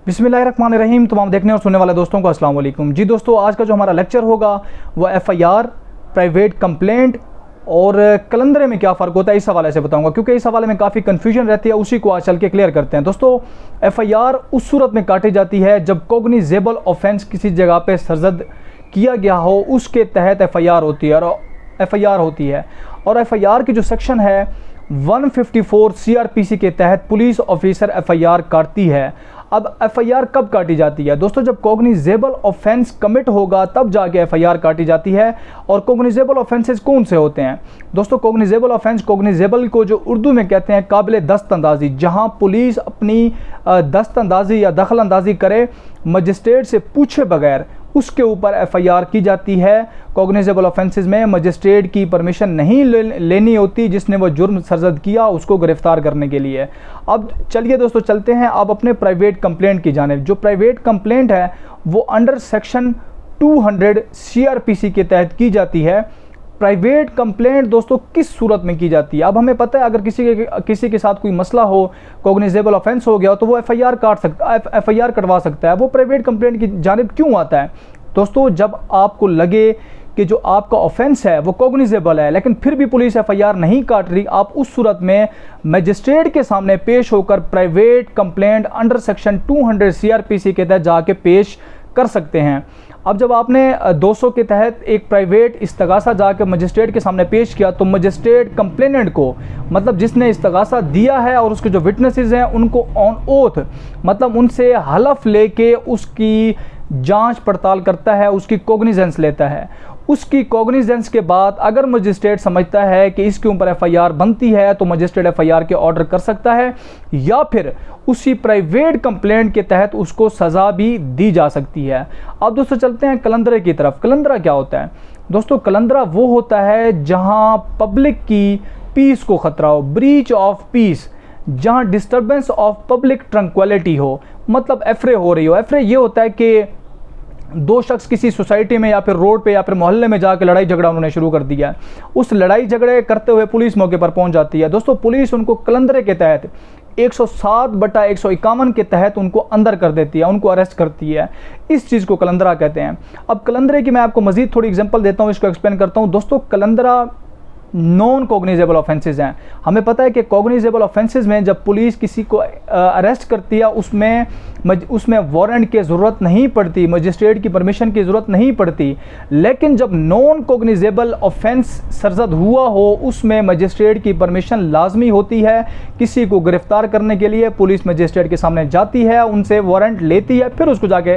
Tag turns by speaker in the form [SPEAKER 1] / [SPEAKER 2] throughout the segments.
[SPEAKER 1] बिस्मिल्लाहिर्रहमानिर्रहीम। तमाम देखने और सुनने वाले दोस्तों को अस्सलाम वालेकुम। जी दोस्तों, आज का जो हमारा लेक्चर होगा वह एफआईआर, प्राइवेट कंप्लेंट और कलंदरे में क्या फ़र्क होता है इस हवाले से बताऊंगा, क्योंकि इस हवाले में काफ़ी कन्फ्यूजन रहती है। उसी को आज चल के क्लियर करते हैं। दोस्तों, एफआईआर उस सूरत में काटी जाती है जब कॉग्निजेबल ऑफेंस किसी जगह पे सरजद किया गया हो, उसके तहत एफआईआर होती है और एफआईआर की जो सेक्शन है 154 सीआरपीसी के तहत पुलिस ऑफिसर एफआईआर काटती है। अब एफआईआर कब काटी जाती है दोस्तों? जब कॉग्निजेबल ऑफेंस कमिट होगा तब जाके एफआईआर काटी जाती है। और कॉग्निजेबल ऑफेंसेस कौन से होते हैं दोस्तों? कॉग्निजेबल ऑफेंस, कॉग्निजेबल को जो उर्दू में कहते हैं काबिल दस्तअंदाजी, जहां पुलिस अपनी दस्तअंदाजी या दखल अंदाजी करे मजिस्ट्रेट से पूछे बगैर, उसके ऊपर एफआईआर की जाती है। कॉग्निजेबल ऑफेंसेस में मजिस्ट्रेट की परमिशन नहीं लेनी होती जिसने वो जुर्म सरजद किया उसको गिरफ्तार करने के लिए। अब चलिए दोस्तों चलते हैं अब अपने प्राइवेट कंप्लेंट की जानिब। जो प्राइवेट कंप्लेंट है वो अंडर सेक्शन 200 सीआरपीसी के तहत की जाती है। प्राइवेट कंप्लेंट दोस्तों किस सूरत में की जाती है? अब हमें पता है अगर किसी के साथ कोई मसला हो, कॉग्निजेबल ऑफेंस हो गया तो वो एफआईआर कटवा सकता है। वो प्राइवेट कंप्लेंट की जानिब क्यों आता है दोस्तों? जब आपको लगे कि जो आपका ऑफेंस है वो कॉग्निजेबल है लेकिन फिर भी पुलिस एफआईआर नहीं काट रही, आप उस सूरत में मजिस्ट्रेट के सामने पेश होकर private complaint under section 200 CrPC के तहत जाके पेश कर सकते हैं। अब जब आपने 200 के तहत एक प्राइवेट इस्तगासा जाकर मजिस्ट्रेट के सामने पेश किया तो मजिस्ट्रेट कंप्लेनेंट को, मतलब जिसने इस्तगासा दिया है और उसके जो विटनेसेस हैं उनको ऑन ओथ, मतलब उनसे हलफ लेके उसकी जांच पड़ताल करता है, उसकी कॉग्निजेंस लेता है। उसकी कॉग्निजेंस के बाद अगर मजिस्ट्रेट समझता है कि इसके ऊपर एफआईआर बनती है तो मजिस्ट्रेट एफआईआर के ऑर्डर कर सकता है या फिर उसी प्राइवेट कंप्लेंट के तहत उसको सज़ा भी दी जा सकती है। अब दोस्तों चलते हैं कलंदरे की तरफ। कलंदरा क्या होता है दोस्तों? कलंदरा वो होता है जहां पब्लिक की पीस को खतरा हो, ब्रीच ऑफ पीस, जहां डिस्टर्बेंस ऑफ पब्लिक ट्रंक्विलिटी हो, मतलब एफरे हो रही हो। एफरे ये होता है कि दो शख्स किसी सोसाइटी में या फिर रोड पे या फिर मोहल्ले में जाकर लड़ाई झगड़ा उन्होंने शुरू कर दिया। उस लड़ाई झगड़े करते हुए पुलिस मौके पर पहुंच जाती है। दोस्तों, पुलिस उनको कलंदरे के तहत 107/151 के तहत उनको अंदर कर देती है, उनको अरेस्ट करती है। इस चीज़ को कलंदरा कहते हैं। अब कलंदरे की मैं आपको मजीद थोड़ी एग्जांपल देता हूँ, इसको एक्सप्लेन करता हूँ। दोस्तों, कलंदरा नॉन कॉग्निजेबल ऑफेंसेस हैं। हमें पता है कि कॉग्निजेबल ऑफेंसेस में जब पुलिस किसी को अरेस्ट करती है उसमें वारंट की ज़रूरत नहीं पड़ती, मजिस्ट्रेट की परमिशन की ज़रूरत नहीं पड़ती। लेकिन जब नॉन कॉग्निजेबल ऑफेंस सरजद हुआ हो उसमें मजिस्ट्रेट की परमिशन लाजमी होती है। किसी को गिरफ्तार करने के लिए पुलिस मजिस्ट्रेट के सामने जाती है, उनसे वारंट लेती है, फिर उसको जाके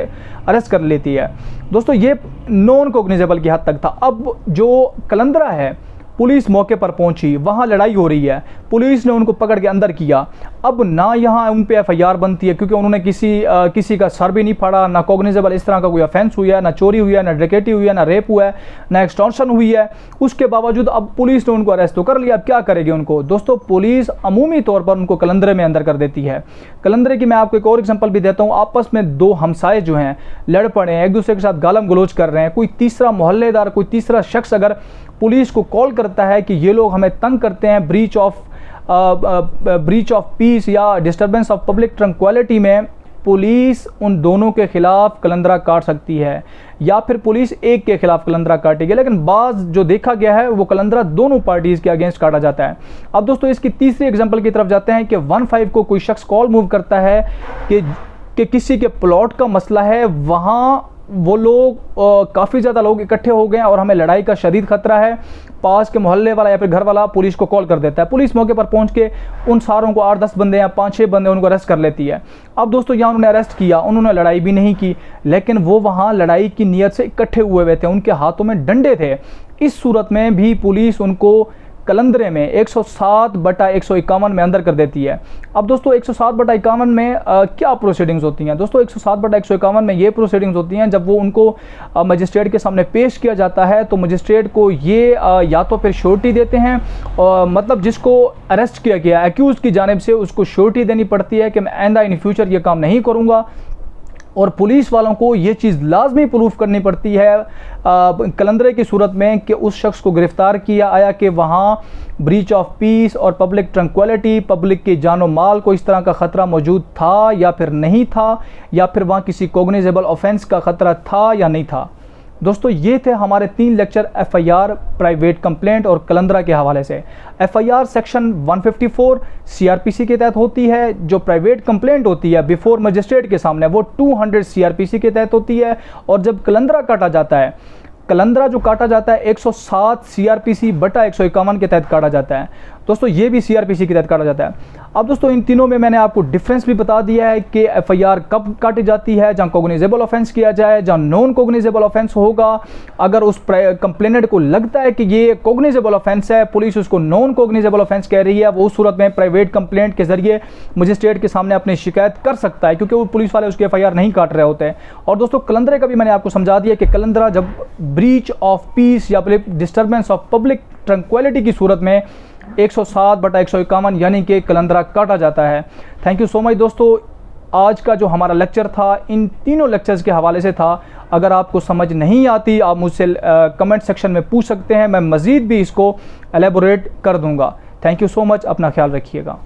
[SPEAKER 1] अरेस्ट कर लेती है। दोस्तों, ये नॉन कॉग्निजेबल की हद तक था। अब जो कलंदरा है, पुलिस मौके पर पहुंची, वहां लड़ाई हो रही है, पुलिस ने उनको पकड़ के अंदर किया। अब ना यहाँ उन पे एफआईआर बनती है क्योंकि उन्होंने किसी का सर भी नहीं फाड़ा, ना कॉग्निजेबल इस तरह का कोई ऑफेंस हुई है, ना चोरी हुई है, ना डकैती हुई है, ना रेप हुआ है, ना एक्सटॉर्शन हुई है। उसके बावजूद अब पुलिस ने उनको अरेस्ट तो कर लिया। अब क्या करेगी उनको? दोस्तों, पुलिस अमूमी तौर पर उनको कलंदरे में अंदर कर देती है। कलंदरे की मैं आपको एक और एग्जाम्पल भी देता हूँ। आपस में दो हमसाए जो हैं लड़ पड़े हैं, एक दूसरे के साथ गालम गलोच कर रहे हैं। कोई तीसरा मोहल्लेदार, कोई तीसरा शख्स अगर पुलिस को कॉल करता है कि ये लोग हमें तंग करते हैं, ब्रीच ऑफ पीस या डिस्टर्बेंस ऑफ पब्लिक ट्रंक्विलिटी में, पुलिस उन दोनों के खिलाफ कलंदरा काट सकती है या फिर पुलिस एक के खिलाफ कलंदरा काटेगी। लेकिन बाज जो देखा गया है वो कलंदरा दोनों पार्टीज के अगेंस्ट काटा जाता है। अब दोस्तों, इसकी तीसरी एग्जांपल की तरफ जाते हैं कि 15 को कोई शख्स कॉल मूव करता है कि किसी के प्लॉट का मसला है, वहाँ वो लोग काफ़ी ज़्यादा लोग इकट्ठे हो गए और हमें लड़ाई का शदीद खतरा है। पास के मोहल्ले वाला या फिर घर वाला पुलिस को कॉल कर देता है। पुलिस मौके पर पहुंच के उन सारों को 8-10 बंदे या 5-6 बंदे उनको अरेस्ट कर लेती है। अब दोस्तों, यहाँ उन्होंने अरेस्ट किया, उन्होंने लड़ाई भी नहीं की, लेकिन वो वहाँ लड़ाई की नीयत से इकट्ठे हुए थे, उनके हाथों में डंडे थे। इस सूरत में भी पुलिस उनको कलंदरे में 107/151 में अंदर कर देती है। अब दोस्तों, 107/51 में क्या प्रोसीडिंग्स होती हैं? दोस्तों, 107/151 में ये प्रोसीडिंग्स होती हैं जब वो उनको मजिस्ट्रेट के सामने पेश किया जाता है तो मजिस्ट्रेट को ये या तो फिर श्योरिटी देते हैं, मतलब जिसको अरेस्ट किया गया एक्यूज की जानिब से उसको श्योरिटी देनी पड़ती है कि मैं आइंदा इन फ्यूचर ये काम नहीं करूँगा। और पुलिस वालों को ये चीज़ लाजमी प्रूफ करनी पड़ती है कलंदरे की सूरत में कि उस शख्स को गिरफ़्तार किया आया कि वहाँ ब्रीच ऑफ पीस और पब्लिक ट्रंक्विलिटी, पब्लिक की जानो माल को इस तरह का ख़तरा मौजूद था या फिर नहीं था, या फिर वहाँ किसी कॉग्निजेबल ऑफेंस का ख़तरा था या नहीं था। दोस्तों ये थे हमारे 3 लेक्चर एफआईआर, प्राइवेट कंप्लेंट और कलंदरा के हवाले से। एफआईआर सेक्शन 154 सीआरपीसी के तहत होती है, जो प्राइवेट कंप्लेंट होती है बिफोर मजिस्ट्रेट के सामने वो 200 सीआरपीसी के तहत होती है, और जब कलंदरा काटा जाता है, कलंदरा जो काटा जाता है 107 सीआरपीसी बटा 151 के तहत काटा जाता है। दोस्तों ये भी सीआरपीसी के तहत काटा जाता है। अब दोस्तों इन तीनों में मैंने आपको डिफरेंस भी बता दिया है कि एफआईआर कब काटी जाती है, जहाँ कॉग्निजेबल ऑफेंस किया जाए, जहाँ नॉन कॉग्निजेबल ऑफेंस होगा। अगर उस कंप्लेनेंट को लगता है कि ये कॉग्निजेबल ऑफेंस है, पुलिस उसको नॉन कॉग्निजेबल ऑफेंस कह रही है, वो उस सूरत में प्राइवेट कंप्लेंट के जरिए मजिस्ट्रेट के सामने अपनी शिकायत कर सकता है, क्योंकि वो पुलिस वाले उसकी एफआईआर नहीं काट रहे होते हैं। और दोस्तों कलंदरे का भी मैंने आपको समझा दिया कि कलंदरा जब ब्रीच ऑफ पीस या डिस्टर्बेंस ऑफ पब्लिक ट्रंक्विलिटी की सूरत में 107 बटा 151 यानी कि कलंदरा काटा जाता है। थैंक यू सो मच दोस्तों। आज का जो हमारा लेक्चर था इन तीनों लेक्चर्स के हवाले से था। अगर आपको समझ नहीं आती आप मुझसे कमेंट सेक्शन में पूछ सकते हैं, मैं मज़ीद भी इसको एलेबोरेट कर दूंगा। थैंक यू सो मच, अपना ख्याल रखिएगा।